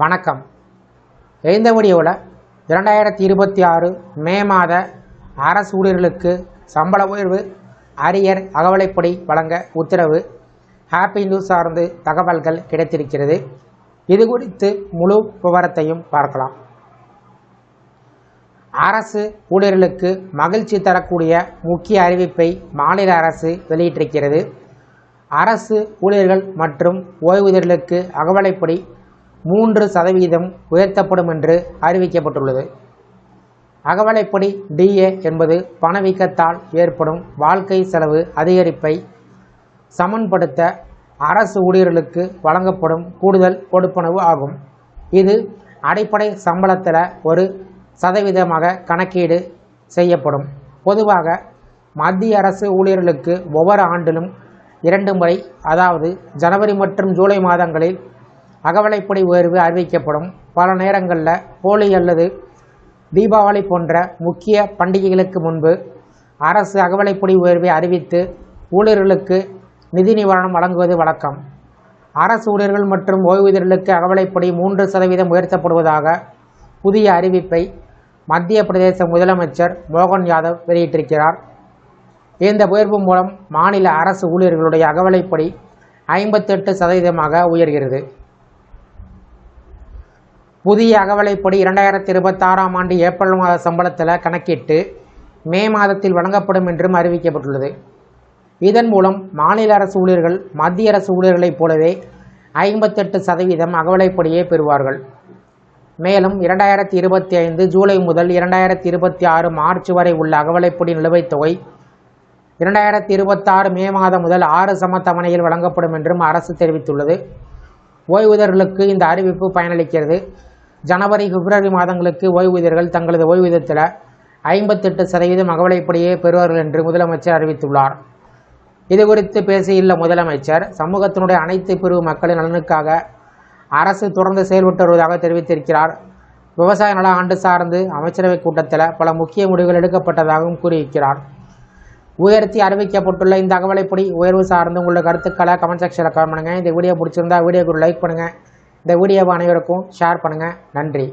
வணக்கம். இந்த வீடியோவில் 2026 மே மாத அரசு ஊழியர்களுக்கு சம்பள உயர்வு அரியர் அகவலைப்படி வழங்க உத்தரவு ஹாப்பி நியூஸ் சார்ந்து தகவல்கள் கிடைத்திருக்கிறது. இது குறித்து முழு விவரத்தையும் பார்க்கலாம். அரசு ஊழியர்களுக்கு மகிழ்ச்சி தரக்கூடிய முக்கிய அறிவிப்பை மாநில அரசு வெளியிட்டிருக்கிறது. அரசு ஊழியர்கள் மற்றும் ஓய்வூதியர்களுக்கு அகவலைப்படி 3% உயர்த்தப்படும் என்று அறிவிக்கப்பட்டுள்ளது. அகவலைப்படி DA என்பது பணவீக்கத்தால் ஏற்படும் வாழ்க்கை செலவு அதிகரிப்பை சமன்படுத்த அரசு ஊழியர்களுக்கு வழங்கப்படும் கூடுதல் கொடுப்பனவு ஆகும். இது அடிப்படை சம்பளத்தில் 1% கணக்கீடு செய்யப்படும். பொதுவாக மத்திய அரசு ஊழியர்களுக்கு ஒவ்வொரு ஆண்டிலும் 2 முறை, அதாவது ஜனவரி மற்றும் ஜூலை மாதங்களில் அகவலைப்படி உயர்வு அறிவிக்கப்படும். பல நேரங்களில் ஹோலி அல்லது தீபாவளி போன்ற முக்கிய பண்டிகைகளுக்கு முன்பு அரசு அகவலைப்படி உயர்வை அறிவித்து ஊழியர்களுக்கு நிதி நிவாரணம் வழங்குவது வழக்கம். அரசு ஊழியர்கள் மற்றும் ஓய்வூதியர்களுக்கு அகவலைப்படி 3% உயர்த்தப்படுவதாக புதிய அறிவிப்பை மத்திய பிரதேச முதலமைச்சர் மோகன் யாதவ் வெளியிட்டிருக்கிறார். இந்த உயர்வு மூலம் மாநில அரசு ஊழியர்களுடைய அகவலைப்படி 58% உயர்கிறது. புதிய அகவலைப்படி 2026 ஆண்டு ஏப்ரல் மாத சம்பளத்தில் கணக்கிட்டு மே மாதத்தில் வழங்கப்படும் என்றும் அறிவிக்கப்பட்டுள்ளது. இதன் மூலம் மாநில அரசு ஊழியர்கள் மத்திய அரசு ஊழியர்களைப் போலவே 58% அகவலைப்படியை பெறுவார்கள். மேலும் 2025 ஜூலை முதல் 2026 மார்ச் வரை உள்ள அகவலைப்படி நிலுவைத் தொகை 2026 மே மாதம் முதல் 6 சமத்தவணையில் வழங்கப்படும் என்றும் அரசு தெரிவித்துள்ளது. ஓய்வூதியர்களுக்கு இந்த அறிவிப்பு பயனளிக்கிறது. ஜனவரி பிப்ரவரி மாதங்களுக்கு ஓய்வூதியர்கள் தங்களது ஓய்வூதியத்தில் 58% அகவலைப்படியை பெறுவார்கள் என்று முதலமைச்சர் அறிவித்துள்ளார். இதுகுறித்து பேசியுள்ள முதலமைச்சர், சமூகத்தினுடைய அனைத்து பிரிவு மக்களின் நலனுக்காக அரசு தொடர்ந்து செயல்பட்டு வருவதாக தெரிவித்திருக்கிறார். விவசாய நல ஆண்டு சார்ந்து அமைச்சரவை கூட்டத்தில் பல முக்கிய முடிவுகள் எடுக்கப்பட்டதாகவும் கூறியிருக்கிறார். உயர்த்தி அறிவிக்கப்பட்டுள்ள இந்த அகவலைப்படி உயர்வு சார்ந்து உள்ள கருத்துக்களை கமெண்ட் செக்ஷனில் கமெண்ட் பண்ணுங்கள். இந்த வீடியோ பிடிச்சிருந்தா வீடியோக்கு லைக் பண்ணுங்கள். இந்த வீடியோவை அனைவருக்கும் ஷேர் பண்ணுங்கள். நன்றி.